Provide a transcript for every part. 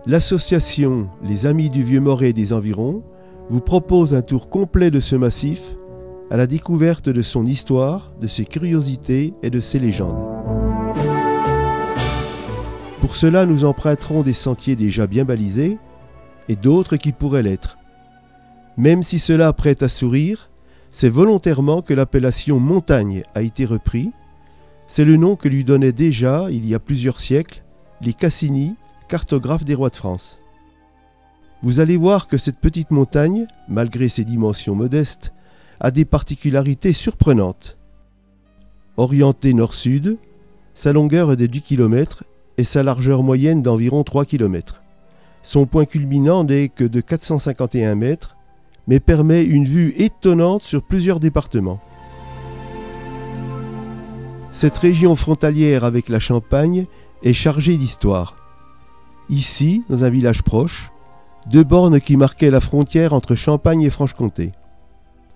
L'association Les Amis du Vieux-Morée et des environs vous propose un tour complet de ce massif à la découverte de son histoire, de ses curiosités et de ses légendes. Pour cela, nous emprunterons des sentiers déjà bien balisés et d'autres qui pourraient l'être. Même si cela prête à sourire, c'est volontairement que l'appellation montagne a été repris. C'est le nom que lui donnaient déjà, il y a plusieurs siècles, les Cassini, cartographes des rois de France. Vous allez voir que cette petite montagne, malgré ses dimensions modestes, a des particularités surprenantes. Orientée nord-sud, sa longueur est de 10 km et sa largeur moyenne d'environ 3 km. Son point culminant n'est que de 451 mètres, mais permet une vue étonnante sur plusieurs départements. Cette région frontalière avec la Champagne est chargée d'histoire. Ici, dans un village proche, 2 bornes qui marquaient la frontière entre Champagne et Franche-Comté.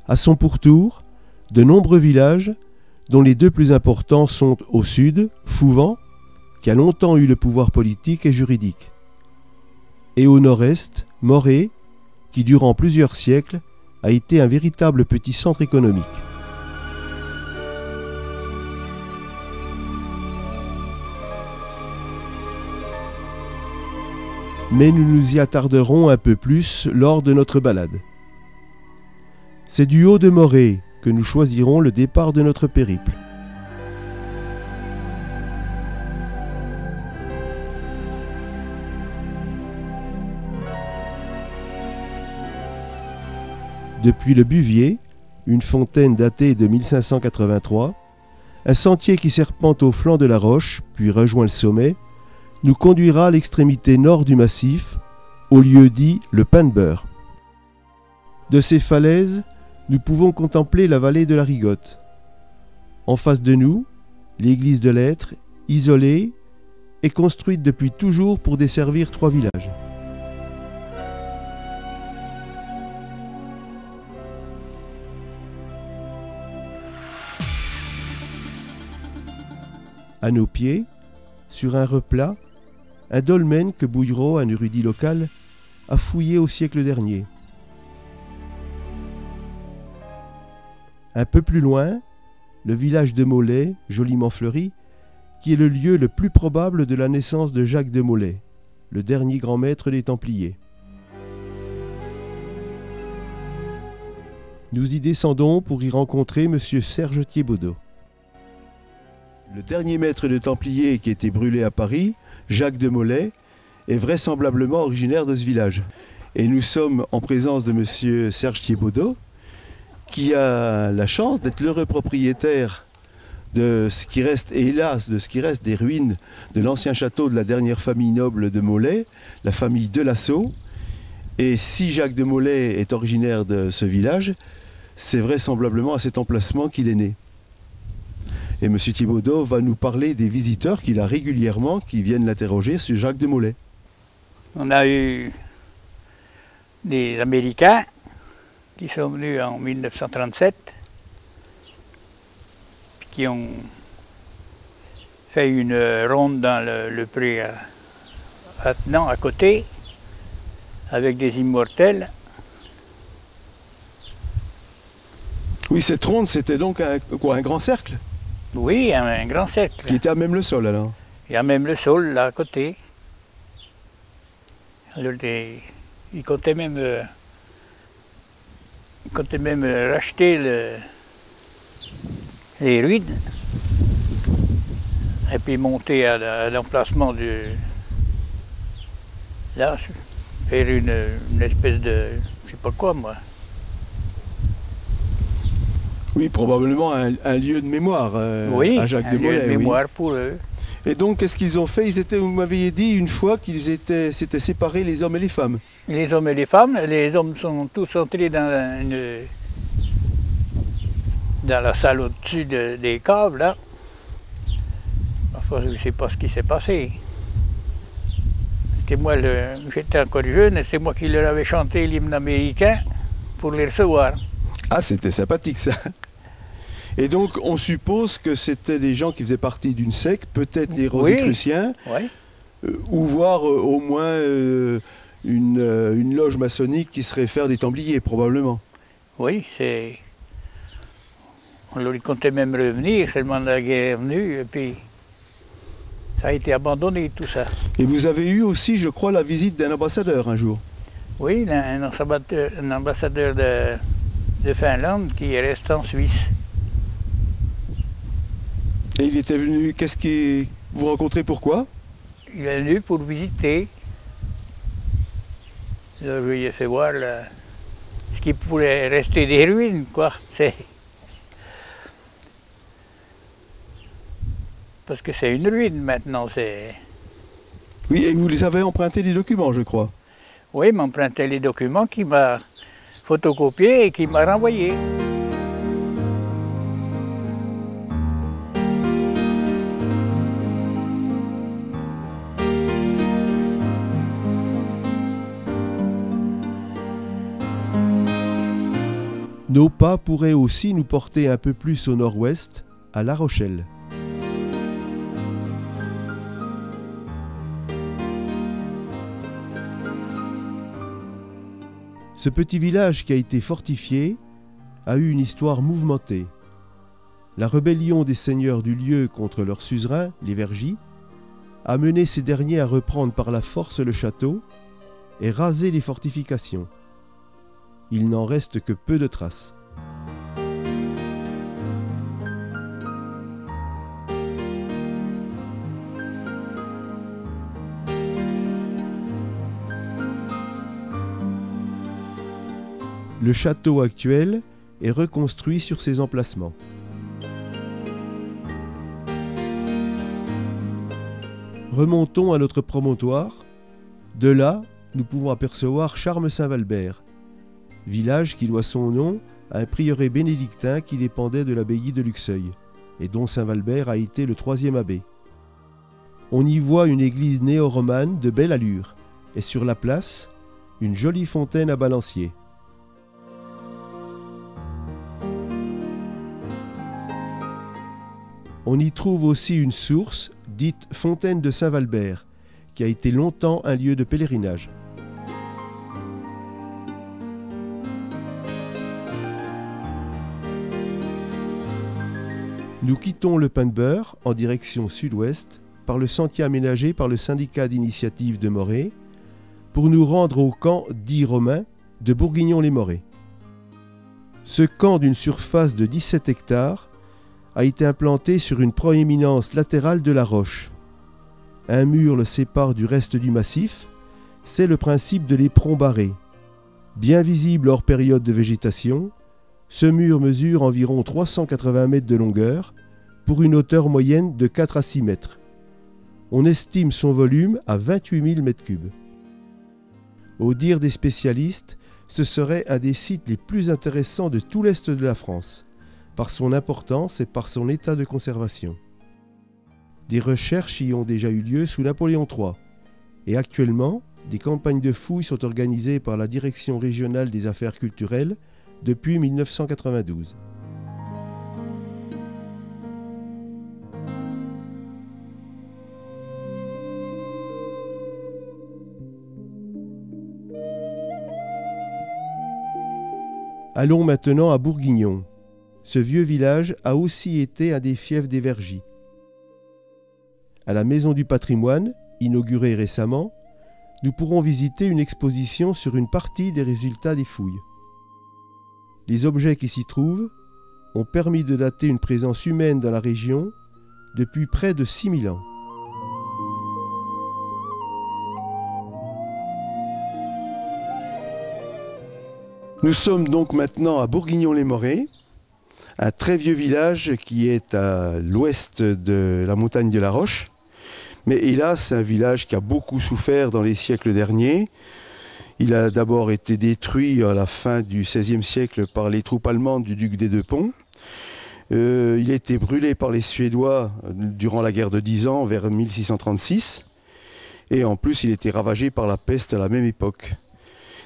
À son pourtour, de nombreux villages, dont les 2 plus importants sont au sud, Fouvant, qui a longtemps eu le pouvoir politique et juridique, et au nord-est, Morée, qui durant plusieurs siècles a été un véritable petit centre économique. Mais nous nous y attarderons un peu plus lors de notre balade. C'est du haut de Morée que nous choisirons le départ de notre périple. Depuis le Buvier, une fontaine datée de 1583, un sentier qui serpente au flanc de la roche, puis rejoint le sommet, nous conduira à l'extrémité nord du massif, au lieu dit le Pain de Beurre. De ces falaises, nous pouvons contempler la vallée de la Rigotte. En face de nous, l'église de l'Être, isolée, est construite depuis toujours pour desservir 3 villages. À nos pieds, sur un replat, un dolmen que Bouillereau, un érudit local, a fouillé au siècle dernier. Un peu plus loin, le village de Molay, joliment fleuri, qui est le lieu le plus probable de la naissance de Jacques de Molay, le dernier grand maître des Templiers. Nous y descendons pour y rencontrer M. Serge Thiebaudot. Le dernier maître de Templiers qui a été brûlé à Paris, Jacques de Molay, est vraisemblablement originaire de ce village. Et nous sommes en présence de M. Serge Thiebaudot, qui a la chance d'être l'heureux propriétaire de ce qui reste, et hélas, de ce qui reste des ruines de l'ancien château de la dernière famille noble de Molay, la famille de Lassault. Et si Jacques de Molay est originaire de ce village, c'est vraisemblablement à cet emplacement qu'il est né. Et M. Thiebaudot va nous parler des visiteurs qu'il a régulièrement qui viennent l'interroger sur Jacques de Molay. On a eu des Américains qui sont venus en 1937, qui ont fait une ronde dans le pré attenant à côté, avec des immortels. Oui, cette ronde, c'était donc un grand cercle? Oui, un grand cercle. Qui était à même le sol alors? Et à même le sol, là à côté. Alors, ils comptaient même racheter les ruines et puis monter à l'emplacement du... Là, faire une espèce de... je sais pas quoi moi. Oui, probablement un lieu de mémoire à Jacques de Molay. Oui, un lieu de mémoire pour eux. Et donc, qu'est-ce qu'ils ont fait? Vous m'aviez dit une fois qu'ils s'étaient séparés, les hommes et les femmes. Les hommes et les femmes, les hommes sont tous entrés dans la salle au-dessus des caves, là. Enfin, je ne sais pas ce qui s'est passé. Parce que moi, j'étais encore jeune et c'est moi qui leur avais chanté l'hymne américain pour les recevoir. Ah, c'était sympathique ça. Et donc, on suppose que c'était des gens qui faisaient partie d'une secte, peut-être des Rosicruciens. Oui. ou voir au moins une loge maçonnique qui serait faire des Templiers, probablement. Oui, c'est... On leur comptait même revenir, seulement la guerre est venue, et puis ça a été abandonné tout ça. Et vous avez eu aussi, je crois, la visite d'un ambassadeur un jour. Oui, un ambassadeur de Finlande qui est resté en Suisse. Et il était venu, qu'est-ce qui... Vous rencontrez pourquoi? Il est venu pour visiter. Là, je lui ai fait voir ce qui pourrait rester des ruines, quoi. Parce que c'est une ruine maintenant, c'est... Oui, et vous les avez emprunté des documents, je crois. Oui, il m'a emprunté les documents qu'il m'a photocopiés et qu'il m'a renvoyés. Nos pas pourraient aussi nous porter un peu plus au nord-ouest, à La Rochelle. Ce petit village qui a été fortifié a eu une histoire mouvementée. La rébellion des seigneurs du lieu contre leurs suzerains, les Vergis, a mené ces derniers à reprendre par la force le château et raser les fortifications. Il n'en reste que peu de traces. Le château actuel est reconstruit sur ses emplacements. Remontons à notre promontoire. De là, nous pouvons apercevoir Charmes-Saint-Valbert, village qui doit son nom à un prieuré bénédictin qui dépendait de l'abbaye de Luxeuil, et dont Saint-Valbert a été le troisième abbé. On y voit une église néo-romane de belle allure, et sur la place, une jolie fontaine à balancier. On y trouve aussi une source, dite Fontaine de Saint-Valbert, qui a été longtemps un lieu de pèlerinage. Nous quittons le Pain de Beurre en direction sud-ouest par le sentier aménagé par le syndicat d'initiative de Morée pour nous rendre au camp dit romain de Bourguignon-les-Morées. Ce camp d'une surface de 17 hectares a été implanté sur une proéminence latérale de la roche. Un mur le sépare du reste du massif, c'est le principe de l'éperon barré. Bien visible hors période de végétation, ce mur mesure environ 380 mètres de longueur pour une hauteur moyenne de 4 à 6 mètres. On estime son volume à 28 000 mètres cubes. Au dire des spécialistes, ce serait un des sites les plus intéressants de tout l'est de la France, par son importance et par son état de conservation. Des recherches y ont déjà eu lieu sous Napoléon III, et actuellement, des campagnes de fouilles sont organisées par la Direction régionale des affaires culturelles depuis 1992. Allons maintenant à Bourguignon. Ce vieux village a aussi été un des fiefs des Vergis. À la Maison du patrimoine, inaugurée récemment, nous pourrons visiter une exposition sur une partie des résultats des fouilles. Les objets qui s'y trouvent ont permis de dater une présence humaine dans la région depuis près de 6000 ans. Nous sommes donc maintenant à Bourguignon-les-Morées, un très vieux village qui est à l'ouest de la montagne de la Roche. Mais hélas, c'est un village qui a beaucoup souffert dans les siècles derniers. Il a d'abord été détruit à la fin du XVIe siècle par les troupes allemandes du duc des Deux-Ponts. Il a été brûlé par les Suédois durant la guerre de 10 ans, vers 1636. Et en plus, il a été ravagé par la peste à la même époque.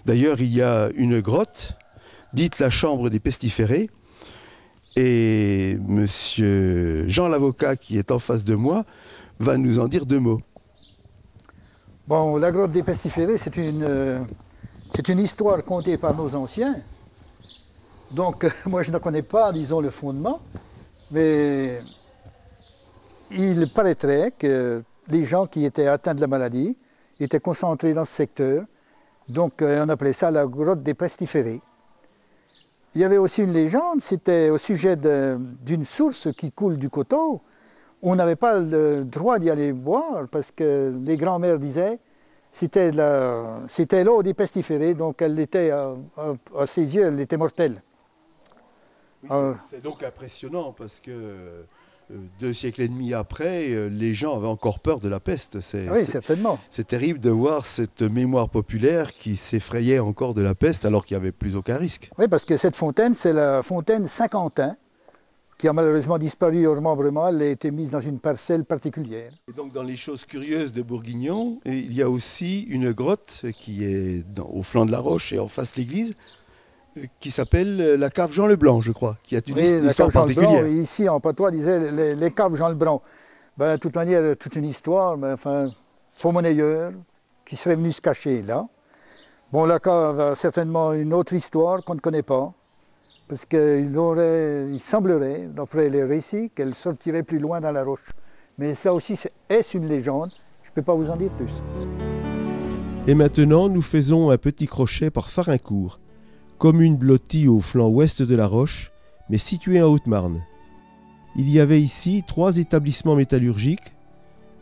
D'ailleurs, il y a une grotte, dite la chambre des pestiférés, et monsieur Jean l'avocat, qui est en face de moi, va nous en dire 2 mots. Bon, la grotte des pestiférés, c'est une histoire contée par nos anciens. Donc, moi, je ne connais pas, disons, le fondement, mais il paraîtrait que les gens qui étaient atteints de la maladie étaient concentrés dans ce secteur. Donc, on appelait ça la grotte des pestiférés. Il y avait aussi une légende, c'était au sujet d'une source qui coule du coteau. On n'avait pas le droit d'y aller boire parce que les grands-mères disaient c'était l'eau des pestiférés, donc elle était, à ses yeux, elle était mortelle. Oui, c'est donc impressionnant parce que 2 siècles et demi après, les gens avaient encore peur de la peste. Oui, certainement. C'est terrible de voir cette mémoire populaire qui s'effrayait encore de la peste alors qu'il n'y avait plus aucun risque. Oui, parce que cette fontaine, c'est la fontaine Saint-Quentin, qui a malheureusement disparu au remembrement. Elle a été mise dans une parcelle particulière. Et donc dans les choses curieuses de Bourguignon, il y a aussi une grotte qui est au flanc de la roche et en face de l'église, qui s'appelle la cave Jean Leblanc, je crois, qui a une histoire particulière. Leblanc, ici, en patois, disait les caves Jean Leblanc. Ben, de toute manière, toute une histoire, mais enfin, faux monnayeur qui serait venu se cacher là. Bon, la cave a certainement une autre histoire qu'on ne connaît pas, parce qu'il semblerait, d'après les récits, qu'elle sortirait plus loin dans la roche. Mais ça aussi, est-ce une légende? Je ne peux pas vous en dire plus. Et maintenant, nous faisons un petit crochet par Farincourt, commune blottie au flanc ouest de la Roche, mais située en Haute-Marne. Il y avait ici 3 établissements métallurgiques,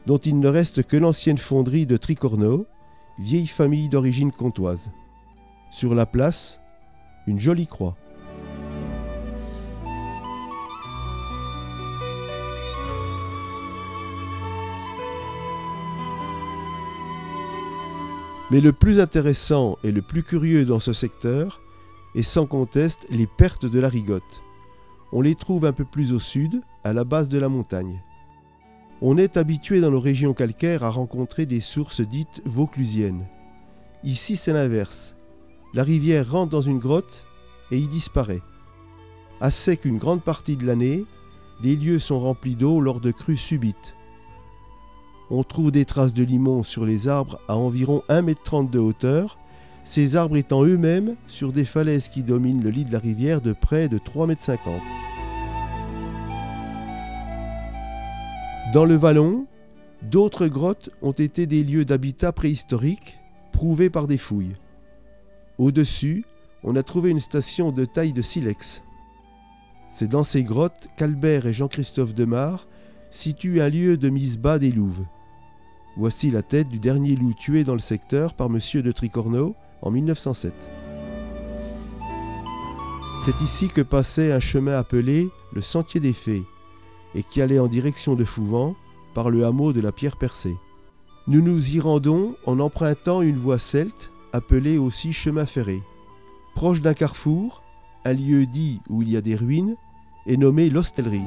dont il ne reste que l'ancienne fonderie de Tricorneau, vieille famille d'origine comtoise. Sur la place, une jolie croix. Mais le plus intéressant et le plus curieux dans ce secteur, et sans conteste les pertes de la Rigotte. On les trouve un peu plus au sud, à la base de la montagne. On est habitué dans nos régions calcaires à rencontrer des sources dites vauclusiennes. Ici, c'est l'inverse. La rivière rentre dans une grotte et y disparaît. À sec une grande partie de l'année, les lieux sont remplis d'eau lors de crues subites. On trouve des traces de limon sur les arbres à environ 1,30 m de hauteur, ces arbres étant eux-mêmes sur des falaises qui dominent le lit de la rivière de près de 3,50 m. Dans le vallon, d'autres grottes ont été des lieux d'habitat préhistorique, prouvés par des fouilles. Au-dessus, on a trouvé une station de taille de silex. C'est dans ces grottes qu'Albert et Jean-Christophe Demare situent un lieu de mise bas des louves. Voici la tête du dernier loup tué dans le secteur par Monsieur de Tricorneau en 1907. C'est ici que passait un chemin appelé le Sentier des Fées et qui allait en direction de Fouvent par le hameau de la Pierre Percée. Nous nous y rendons en empruntant une voie celte appelée aussi chemin ferré. Proche d'un carrefour, un lieu dit où il y a des ruines est nommé l'Hostellerie.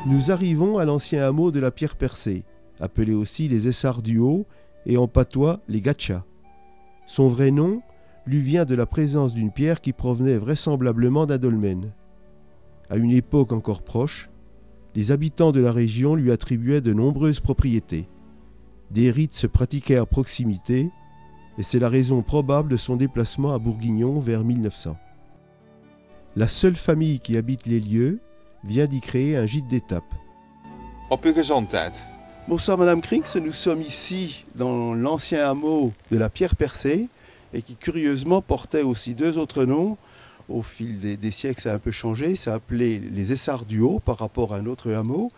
Nous arrivons à l'ancien hameau de la Pierre Percée, appelé aussi les Essarts du Haut et en patois les Gatchas. Son vrai nom lui vient de la présence d'une pierre qui provenait vraisemblablement d'un dolmen. À une époque encore proche, les habitants de la région lui attribuaient de nombreuses propriétés. Des rites se pratiquaient à proximité, et c'est la raison probable de son déplacement à Bourguignon vers 1900. La seule famille qui habite les lieux vient d'y créer un gîte d'étape. Op uw gezondheid. Bonsoir Madame Krings, nous sommes ici dans l'ancien hameau de la Pierre Percée et qui curieusement portait aussi 2 autres noms. Au fil des siècles, ça a un peu changé. Ça appelé les Essarts du Haut par rapport à un autre hameau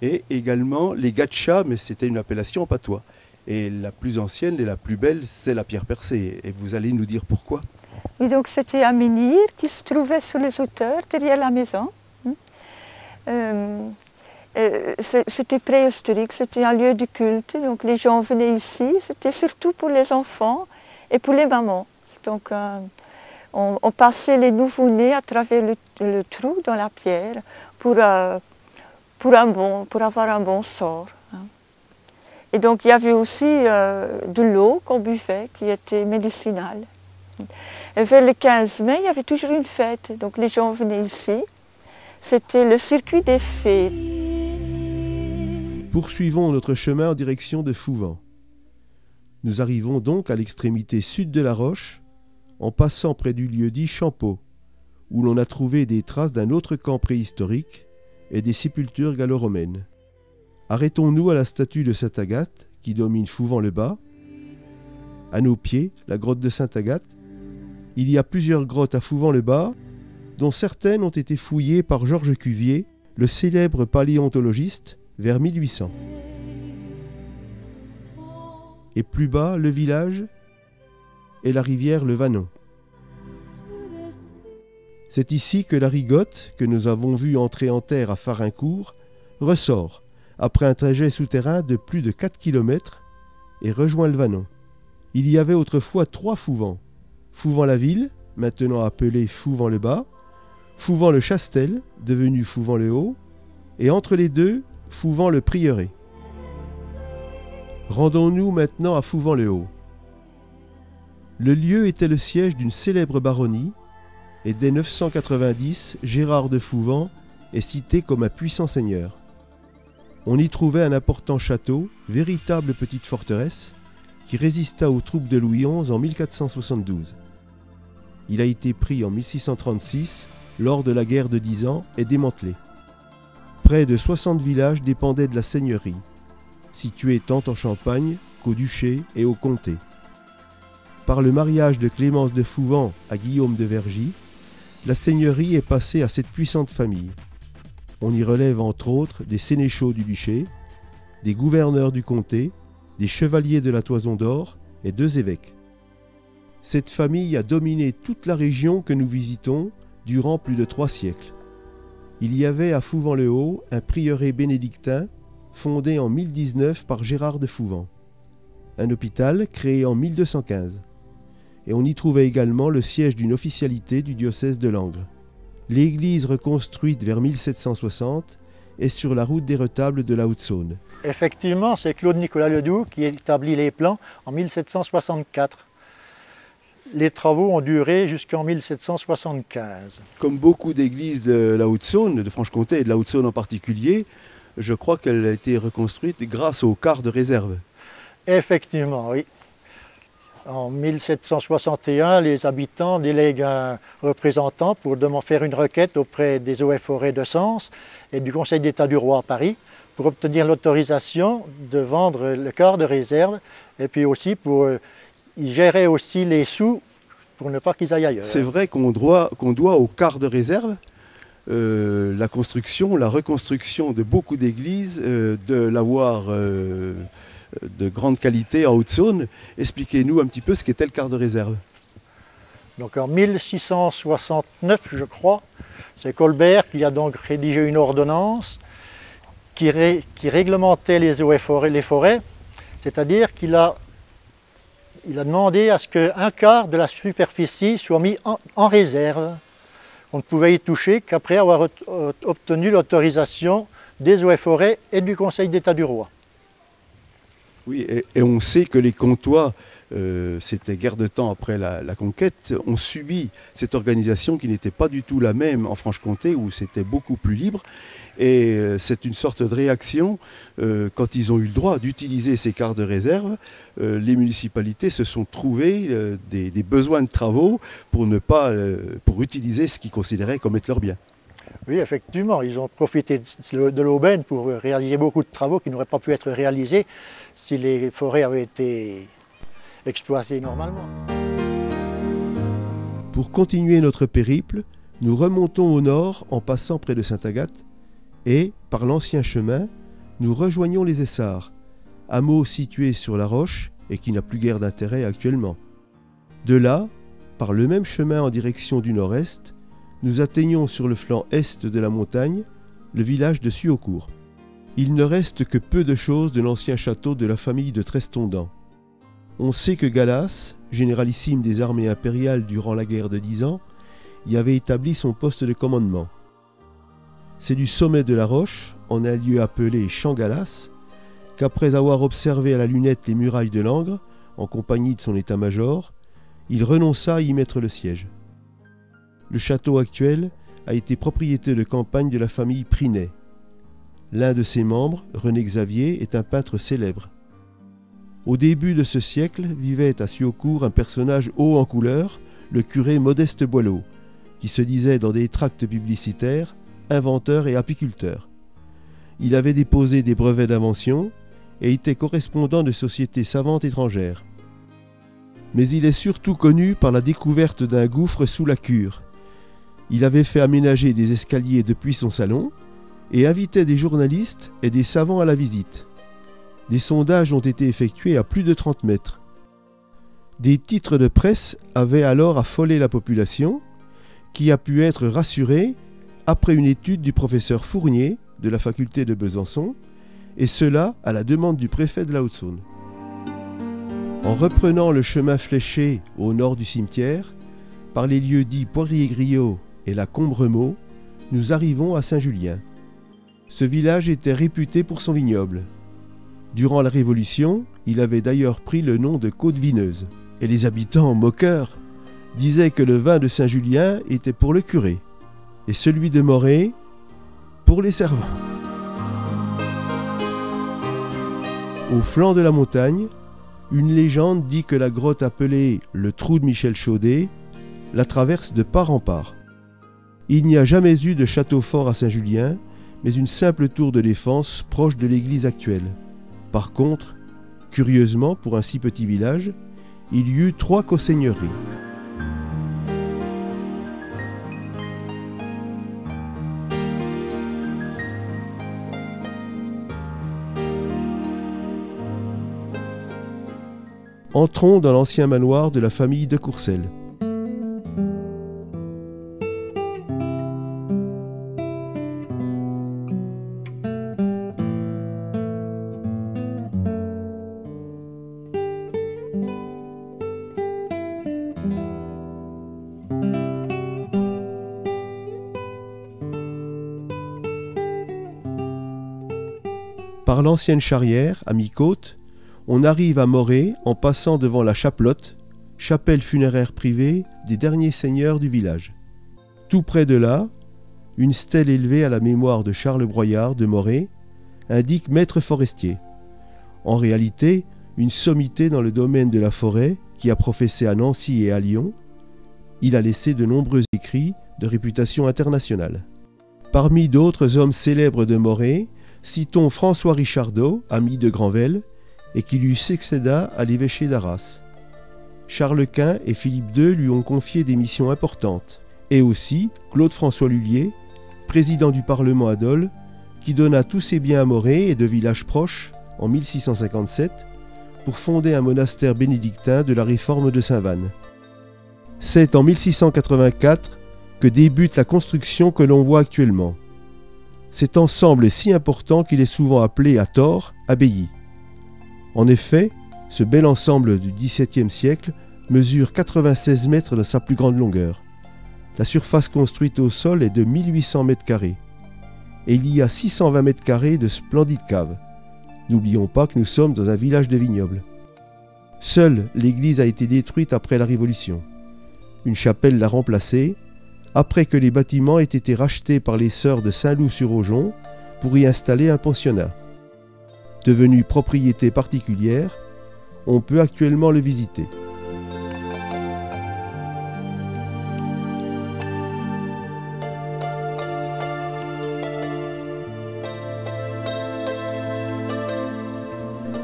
et également les Gatchas, mais c'était une appellation en patois. Et la plus ancienne et la plus belle, c'est la Pierre Percée. Et vous allez nous dire pourquoi. Oui, donc c'était un menhir qui se trouvait sur les hauteurs derrière la maison. C'était préhistorique, c'était un lieu de culte, donc les gens venaient ici, c'était surtout pour les enfants et pour les mamans. Donc on passait les nouveau-nés à travers le trou dans la pierre pour avoir un bon sort. Et donc il y avait aussi de l'eau qu'on buvait qui était médicinale. Et vers le 15 mai, il y avait toujours une fête, donc les gens venaient ici. C'était le circuit des fées. poursuivons notre chemin en direction de Fouvent. Nous arrivons donc à l'extrémité sud de la roche, en passant près du lieu-dit Champeau, où l'on a trouvé des traces d'un autre camp préhistorique et des sépultures gallo-romaines. Arrêtons-nous à la statue de Sainte Agathe, qui domine Fouvent-le-Bas. À nos pieds, la grotte de Sainte Agathe. Il y a plusieurs grottes à Fouvent-le-Bas, dont certaines ont été fouillées par Georges Cuvier, le célèbre paléontologiste, vers 1800. Et plus bas, le village et la rivière le Vanon. C'est ici que la Rigotte, que nous avons vue entrer en terre à Farincourt, ressort, après un trajet souterrain de plus de 4 km, et rejoint le Vanon. Il y avait autrefois 3 Fouvants. Fouvent-la-Ville, maintenant appelé Fouvent-le-Bas, Fouvent-le-Chastel, devenu Fouvent-le-Haut, et entre les deux, Fouvent-le-Prieuré. Rendons-nous maintenant à Fouvent-le-Haut. Le lieu était le siège d'une célèbre baronnie, et dès 990, Gérard de Fouvent est cité comme un puissant seigneur. On y trouvait un important château, véritable petite forteresse, qui résista aux troupes de Louis XI en 1472. Il a été pris en 1636, lors de la guerre de 10 ans, et démantelé. Près de 60 villages dépendaient de la seigneurie, située tant en Champagne qu'au duché et au comté. Par le mariage de Clémence de Fouvent à Guillaume de Vergy, la seigneurie est passée à cette puissante famille. On y relève entre autres des sénéchaux du duché, des gouverneurs du comté, des chevaliers de la Toison d'Or et 2 évêques. Cette famille a dominé toute la région que nous visitons durant plus de 3 siècles. Il y avait à Fouvent-le-Haut un prieuré bénédictin fondé en 1019 par Gérard de Fouvent, un hôpital créé en 1215. Et on y trouvait également le siège d'une officialité du diocèse de Langres. L'église reconstruite vers 1760 est sur la route des retables de la Haute-Saône. Effectivement, c'est Claude-Nicolas Ledoux qui établit les plans en 1764. Les travaux ont duré jusqu'en 1775. Comme beaucoup d'églises de la Haute-Saône, de Franche-Comté et de la Haute-Saône en particulier, je crois qu'elle a été reconstruite grâce au quart de réserve. Effectivement, oui. En 1761, les habitants délèguent un représentant pour faire une requête auprès des eaux et forêts de Sens et du Conseil d'État du Roi à Paris pour obtenir l'autorisation de vendre le quart de réserve et puis aussi pour y gérer aussi les sous pour ne pas qu'ils aillent ailleurs. C'est vrai qu'on doit au quart de réserve la construction, la reconstruction de beaucoup d'églises, de l'avoir de grande qualité en Haute-Saône. Expliquez-nous un petit peu ce qu'était le quart de réserve. Donc en 1669, je crois, c'est Colbert qui a donc rédigé une ordonnance qui réglementait les eaux et les forêts, c'est-à-dire qu'il a demandé à ce qu'un quart de la superficie soit mis en réserve. On ne pouvait y toucher qu'après avoir obtenu l'autorisation des eaux et forêts et du Conseil d'État du Roi. Oui, et on sait que les comtois, c'était guère de temps après la conquête, ont subi cette organisation qui n'était pas du tout la même en Franche-Comté, où c'était beaucoup plus libre. Et c'est une sorte de réaction. Quand ils ont eu le droit d'utiliser ces quarts de réserve, les municipalités se sont trouvées des besoins de travaux pour utiliser ce qu'ils considéraient comme être leur bien. Oui, effectivement, ils ont profité de l'aubaine pour réaliser beaucoup de travaux qui n'auraient pas pu être réalisés si les forêts avaient été exploitées normalement. Pour continuer notre périple, nous remontons au nord en passant près de Sainte Agathe et, par l'ancien chemin, nous rejoignons les Essarts, hameau situé sur la roche et qui n'a plus guère d'intérêt actuellement. De là, par le même chemin en direction du nord-est, nous atteignons sur le flanc est de la montagne le village de Suaucourt. Il ne reste que peu de choses de l'ancien château de la famille de Trestondan. On sait que Gallas, généralissime des armées impériales durant la guerre de 10 ans, y avait établi son poste de commandement. C'est du sommet de la roche, en un lieu appelé Champ Gallas, qu'après avoir observé à la lunette les murailles de Langres, en compagnie de son état-major, il renonça à y mettre le siège. Le château actuel a été propriété de campagne de la famille Prinet. L'un de ses membres, René Xavier, est un peintre célèbre. Au début de ce siècle vivait à Siaucourt un personnage haut en couleur, le curé Modeste Boileau, qui se disait dans des tracts publicitaires inventeur et apiculteur. Il avait déposé des brevets d'invention et était correspondant de sociétés savantes étrangères. Mais il est surtout connu par la découverte d'un gouffre sous la cure. Il avait fait aménager des escaliers depuis son salon et invitait des journalistes et des savants à la visite. Des sondages ont été effectués à plus de 30 mètres. Des titres de presse avaient alors affolé la population, qui a pu être rassurée après une étude du professeur Fournier de la faculté de Besançon, et cela à la demande du préfet de la Haute-Saône. En reprenant le chemin fléché au nord du cimetière, par les lieux dits Poirier-Griot et la Combremont, nous arrivons à Saint-Julien. Ce village était réputé pour son vignoble. Durant la Révolution, il avait d'ailleurs pris le nom de Côte-Vineuse, et les habitants, moqueurs, disaient que le vin de Saint-Julien était pour le curé, et celui de Morée pour les servants. Au flanc de la montagne, une légende dit que la grotte appelée le Trou de Michel Chaudet la traverse de part en part. Il n'y a jamais eu de château fort à Saint-Julien, mais une simple tour de défense proche de l'église actuelle. Par contre, curieusement pour un si petit village, il y eut 3 co-seigneuries. Entrons dans l'ancien manoir de la famille de Courcelles. Par l'ancienne charrière, à mi-côte, on arrive à Morée en passant devant la Chaplotte, chapelle funéraire privée des derniers seigneurs du village. Tout près de là, une stèle élevée à la mémoire de Charles Broyard de Morée indique maître forestier. En réalité, une sommité dans le domaine de la forêt qui a professé à Nancy et à Lyon. Il a laissé de nombreux écrits de réputation internationale. Parmi d'autres hommes célèbres de Morée, citons François Richardot, ami de Granvelle, et qui lui succéda à l'évêché d'Arras. Charles Quint et Philippe II lui ont confié des missions importantes, et aussi Claude-François Lullier, président du Parlement à Dole, qui donna tous ses biens à Morée et de villages proches en 1657 pour fonder un monastère bénédictin de la réforme de Saint-Vanne. C'est en 1684 que débute la construction que l'on voit actuellement. Cet ensemble est si important qu'il est souvent appelé à tort abbaye. En effet, ce bel ensemble du XVIIe siècle mesure 96 mètres dans sa plus grande longueur. La surface construite au sol est de 1800 mètres carrés. Et il y a 620 mètres carrés de splendides caves. N'oublions pas que nous sommes dans un village de vignobles. Seule l'église a été détruite après la Révolution. Une chapelle l'a remplacée, après que les bâtiments aient été rachetés par les sœurs de Saint-Loup-sur-Aujon pour y installer un pensionnat. Devenu propriété particulière, on peut actuellement le visiter.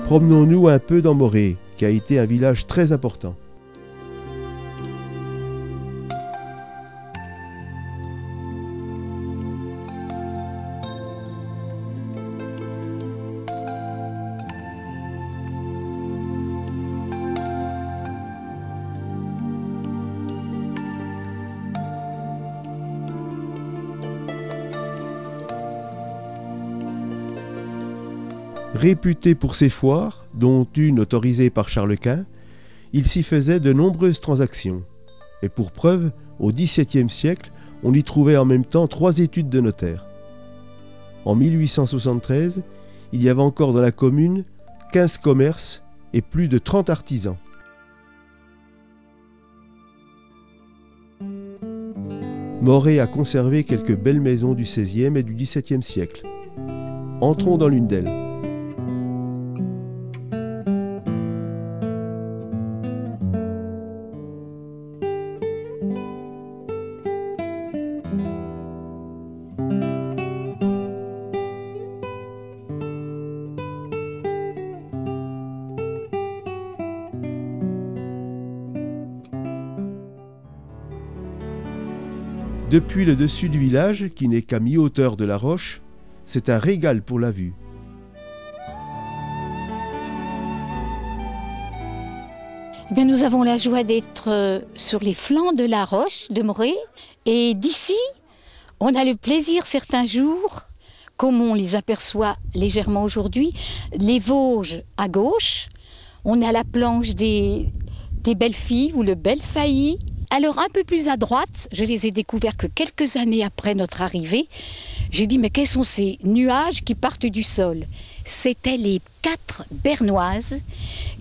Promenons-nous un peu dans Morée, qui a été un village très important. Réputé pour ses foires, dont une autorisée par Charles Quint, il s'y faisait de nombreuses transactions. Et pour preuve, au XVIIe siècle, on y trouvait en même temps 3 études de notaire. En 1873, il y avait encore dans la commune 15 commerces et plus de 30 artisans. Morée a conservé quelques belles maisons du XVIe et du XVIIe siècle. Entrons dans l'une d'elles. Depuis le dessus du village, qui n'est qu'à mi-hauteur de la roche, c'est un régal pour la vue. Eh bien, nous avons la joie d'être sur les flancs de la roche de Morée. Et d'ici, on a le plaisir certains jours, comme on les aperçoit légèrement aujourd'hui, les Vosges à gauche. On a la planche des Belles Filles ou le Belfailly. Alors un peu plus à droite, je les ai découverts que quelques années après notre arrivée. J'ai dit, mais quels sont ces nuages qui partent du sol? C'étaient les 4 Bernoises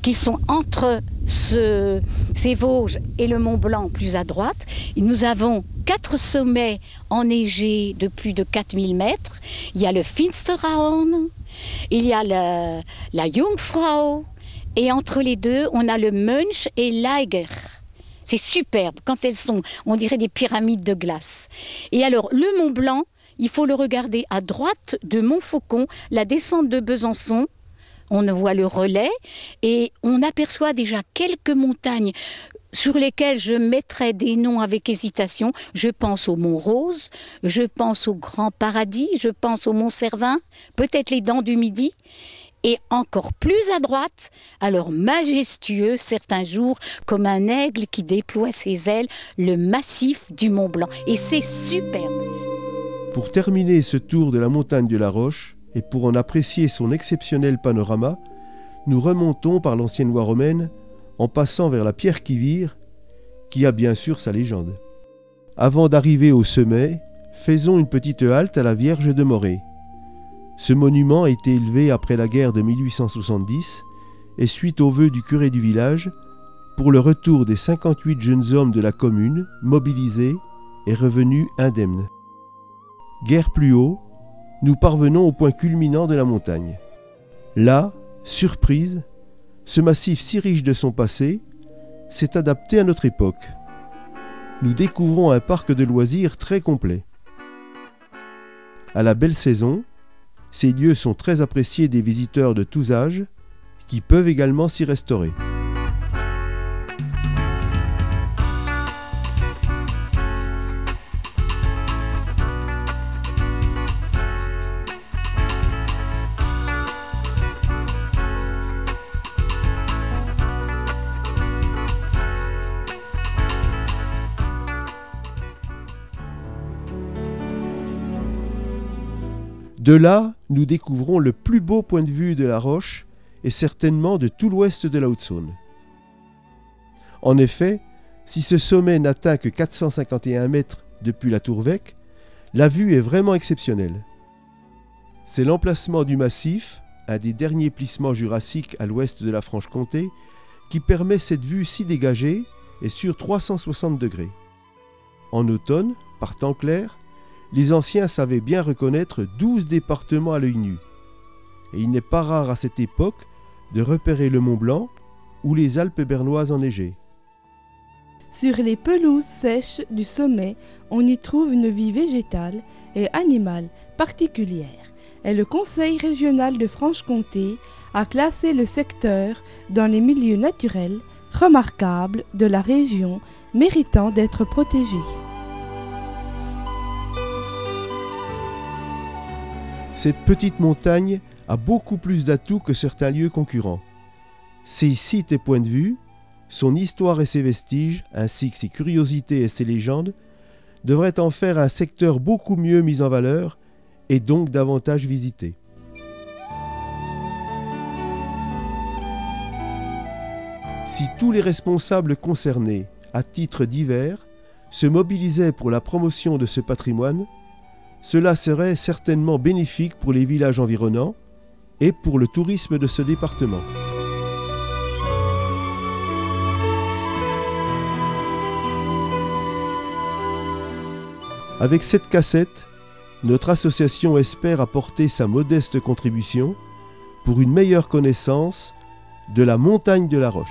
qui sont entre ces Vosges et le Mont Blanc plus à droite. Et nous avons 4 sommets enneigés de plus de 4000 mètres. Il y a le Finsteraun, il y a la Jungfrau, et entre les deux, on a le Mönch et l'Eiger. C'est superbe, quand elles sont, on dirait des pyramides de glace. Et alors, le Mont Blanc, il faut le regarder à droite de Montfaucon, la descente de Besançon. On voit le relais et on aperçoit déjà quelques montagnes sur lesquelles je mettrai des noms avec hésitation. Je pense au Mont Rose, je pense au Grand Paradis, je pense au Mont Cervin, peut-être les Dents du Midi. Et encore plus à droite, alors majestueux certains jours, comme un aigle qui déploie ses ailes, le massif du Mont Blanc. Et c'est superbe. Pour terminer ce tour de la montagne de la Roche, et pour en apprécier son exceptionnel panorama, nous remontons par l'ancienne voie romaine, en passant vers la pierre qui vire, qui a bien sûr sa légende. Avant d'arriver au sommet, faisons une petite halte à la Vierge de Morée. Ce monument a été élevé après la guerre de 1870 et suite aux vœux du curé du village pour le retour des 58 jeunes hommes de la commune mobilisés et revenus indemnes. Guère plus haut, nous parvenons au point culminant de la montagne. Là, surprise, ce massif si riche de son passé s'est adapté à notre époque. Nous découvrons un parc de loisirs très complet. À la belle saison, ces lieux sont très appréciés des visiteurs de tous âges qui peuvent également s'y restaurer. De là, nous découvrons le plus beau point de vue de la Roche et certainement de tout l'ouest de la Haute-Saône. En effet, si ce sommet n'atteint que 451 mètres depuis la Tour Vecque, la vue est vraiment exceptionnelle. C'est l'emplacement du massif, un des derniers plissements jurassiques à l'ouest de la Franche-Comté, qui permet cette vue si dégagée et sur 360 degrés. En automne, par temps clair, les anciens savaient bien reconnaître 12 départements à l'œil nu. Et il n'est pas rare à cette époque de repérer le Mont Blanc ou les Alpes bernoises enneigées. Sur les pelouses sèches du sommet, on y trouve une vie végétale et animale particulière. Et le Conseil régional de Franche-Comté a classé le secteur dans les milieux naturels remarquables de la région méritant d'être protégé. Cette petite montagne a beaucoup plus d'atouts que certains lieux concurrents. Ses sites et points de vue, son histoire et ses vestiges, ainsi que ses curiosités et ses légendes, devraient en faire un secteur beaucoup mieux mis en valeur et donc davantage visité. Si tous les responsables concernés, à titre divers, se mobilisaient pour la promotion de ce patrimoine, cela serait certainement bénéfique pour les villages environnants et pour le tourisme de ce département. Avec cette cassette, notre association espère apporter sa modeste contribution pour une meilleure connaissance de la montagne de la Roche.